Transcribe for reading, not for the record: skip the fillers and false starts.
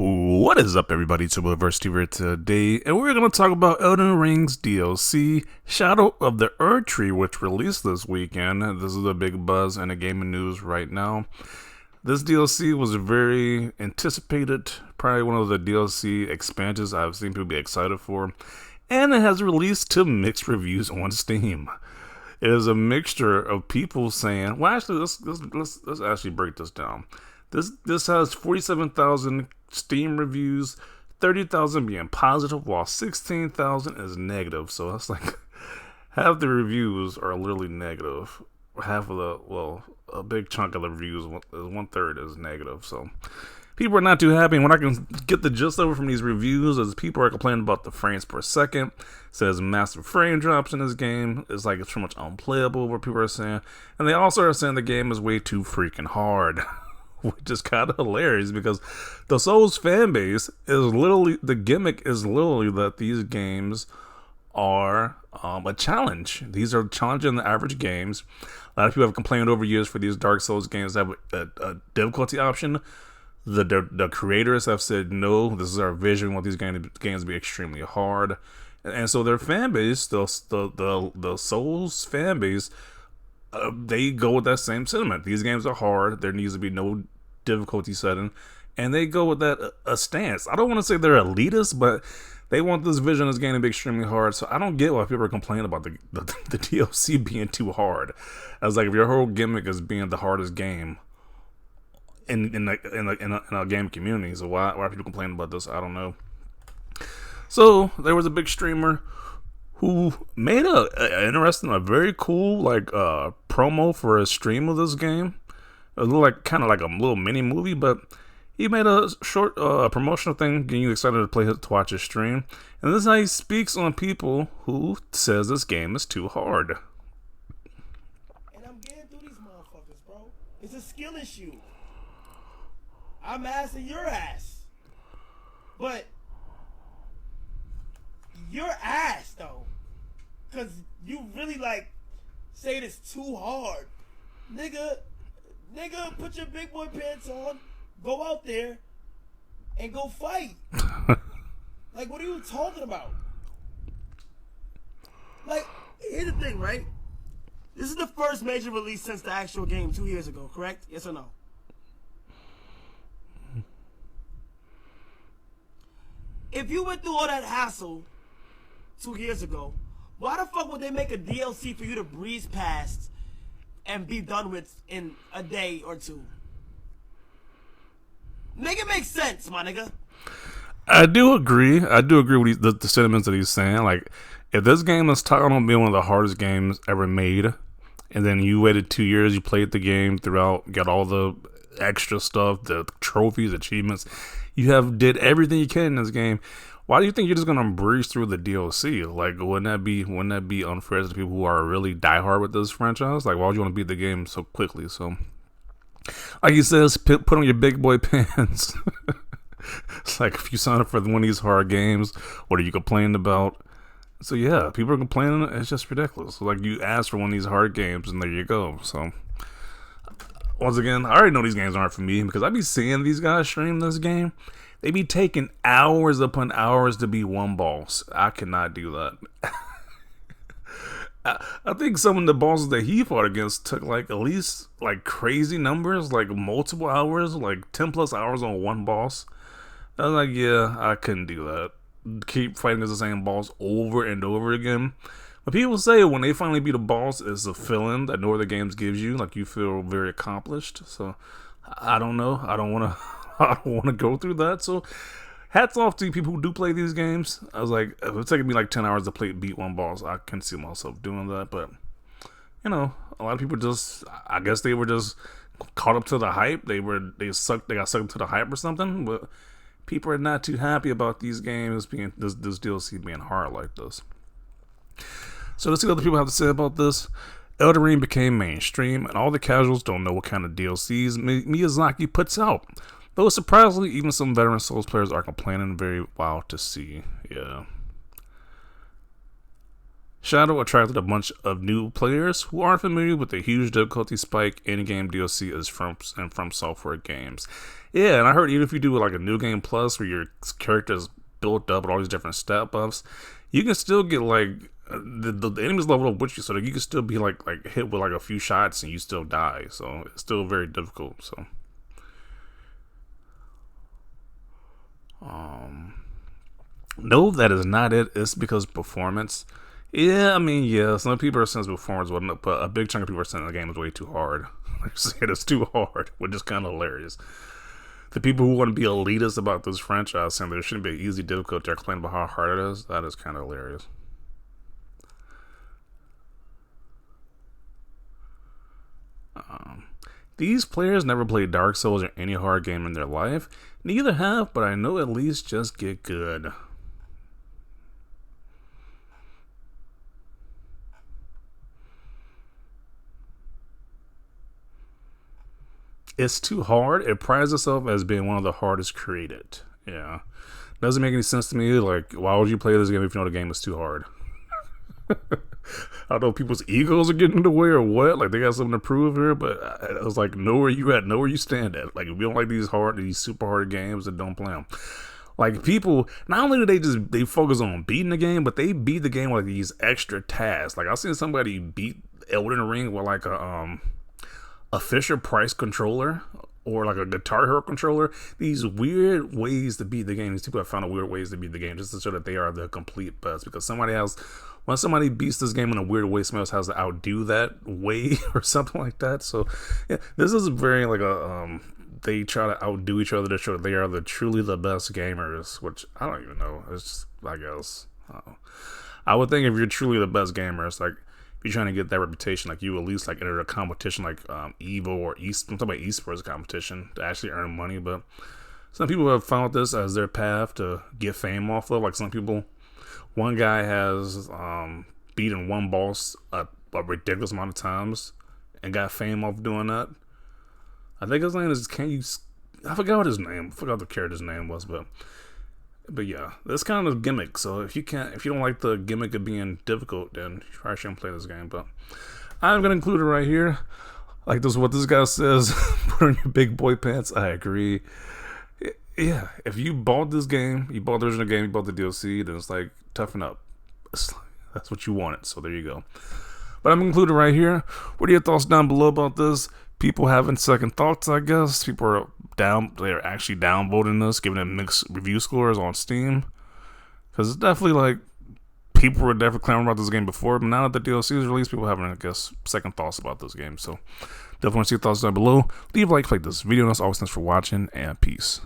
What is up, everybody? It's your Erdtree here today, and we're going to talk about Elden Ring's DLC, Shadow of the Erdtree, which released this weekend. This is a big buzz in the gaming news right now. This DLC was very anticipated, probably one of the DLC expansions I've seen people be excited for, and it has released to mixed reviews on Steam. It is a mixture of people saying, well, actually, let's actually break this down. This has 47,000 Steam reviews, 30,000 being positive, while 16,000 is negative. So that's like half the reviews are literally negative. Half of a big chunk of the reviews, 1/3 is negative. So people are not too happy. And what I can get the gist of it from these reviews is people are complaining about the frames per second. It says massive frame drops in this game. It's like it's pretty much unplayable, what people are saying. And they also are saying the game is way too freaking hard. Which is kind of hilarious because the Souls fan base is literally, the gimmick is literally that these games are a challenge. These are challenging the average games. A lot of people have complained over years for these Dark Souls games that have a difficulty option. The creators have said, no, this is our vision. We want these games to be extremely hard. And so their fan base, the Souls fan base, they go with that same sentiment. These games are hard. There needs to be no difficulty setting. And they go with that a stance. I don't want to say they're elitist, but they want this vision of this game to be extremely hard. So I don't get why people are complaining about the DLC being too hard. I was like, if your whole gimmick is being the hardest game in a game community, so why are people complaining about this? I don't know. So there was a big streamer who made a very cool promo for a stream of this game. It looked like kind of like a little mini movie, but he made a short promotional thing, getting you excited to watch his stream. And this is how he speaks on people who says this game is too hard. And I'm getting through these motherfuckers, bro. It's a skill issue. I'm assing your ass, but your ass though. Cause you really say it's too hard. Nigga, put your big boy pants on, go out there, and go fight. What are you talking about? Here's the thing, right? This is the first major release since the actual game 2 years ago, correct? Yes or no? If you went through all that hassle 2 years ago, why the fuck would they make a DLC for you to breeze past and be done with in a day or two? Make it make sense, my nigga. I do agree with the sentiments that he's saying. Like, if this game is talking about being one of the hardest games ever made, and then you waited 2 years, you played the game throughout, got all the extra stuff, the trophies, achievements, did everything you can in this game. Why do you think you're just gonna breeze through the DLC? Wouldn't that be unfair to the people who are really diehard with this franchise? Why would you want to beat the game so quickly? So, like he says, put on your big boy pants. It's like, if you sign up for one of these hard games, what are you complaining about? So yeah, people are complaining. It's just ridiculous. You asked for one of these hard games, and there you go. So once again, I already know these games aren't for me because I be seeing these guys stream this game. They be taking hours upon hours to beat one boss. I cannot do that. I think some of the bosses that he fought against took at least crazy numbers, multiple hours, 10 plus hours on one boss. I was like, yeah, I couldn't do that. Keep fighting against the same boss over and over again. But people say when they finally beat a boss, it's a feeling that no other games gives you. You feel very accomplished. So I don't know. I don't want to go through that. So hats off to people who do play these games. I was like, if it's taking me 10 hours to beat one boss, I can see myself doing that. But a lot of people I guess they were just caught up to the hype. They got sucked into the hype or something. But people are not too happy about these games being this DLC being hard like this. So let's see what other people have to say about this. Elden Ring became mainstream, and all the casuals don't know what kind of DLCs Miyazaki puts out. Though surprisingly, even some veteran Souls players are complaining. Very wild to see. Yeah. Shadow attracted a bunch of new players who aren't familiar with the huge difficulty spike in-game DLC is from Software games. Yeah, and I heard even if you do like a new game plus where your character is built up with all these different stat buffs, you can still get like the enemies level up with you, so that you can still be like hit with like a few shots and you still die. So it's still very difficult. So no, that is not it. It's because performance. Yeah, I mean, yeah, some people are saying performance wasn't, but a big chunk of people are saying the game is way too hard. They're saying it's too hard, which is kind of hilarious. The people who want to be elitist about this franchise saying there shouldn't be an easy difficulty, they're complaining about how hard it is. That is kind of hilarious. These players never played Dark Souls or any hard game in their life. Neither have, but I know at least just get good. It's too hard. It prides itself as being one of the hardest created. Yeah. Doesn't make any sense to me. Like, why would you play this game if you know the game is too hard? I don't know if people's egos are getting in the way or what. Like, they got something to prove here, but I was like, know where you at, know where you stand at. Like, if you don't like these super hard games, then don't play them. Like, people, not only do they focus on beating the game, but they beat the game with like, these extra tasks. Like, I've seen somebody beat Elden Ring with like a Fisher Price controller or like a Guitar Hero controller. These weird ways to beat the game. These people have found weird ways to beat the game just to show that they are the complete best. Because when somebody beats this game in a weird way, somebody else has to outdo that way or something like that. So yeah, this is very like they try to outdo each other to show that they are truly the best gamers, which I don't even know. It's just, I guess. I would think if you're truly the best gamers, like, if you're trying to get that reputation, like you at least like enter a competition like Evo or I'm talking about esports competition to actually earn money. But some people have found this as their path to get fame off of. Like some people, one guy has beaten one boss a ridiculous amount of times and got fame off doing that. I think his name is I forgot what his name. I forgot what the character's name was, but yeah, that's kind of a gimmick. So if you don't like the gimmick of being difficult, then you probably shouldn't play this game. But I'm gonna include it right here. Like this, is what this guy says. Put on your big boy pants. I agree. Yeah, if you bought this game, you bought the original game, you bought the DLC, then it's like toughen up. That's what you wanted. So there you go. But I'm included right here. What are your thoughts down below about this? People having second thoughts, I guess. People are they're actually downvoting this, giving it mixed review scores on Steam. Because it's definitely like, people were definitely clamoring about this game before, but now that the DLC is released, people having, I guess, second thoughts about this game. So definitely want to see your thoughts down below. Leave a like this video, and as always, thanks for watching, and peace.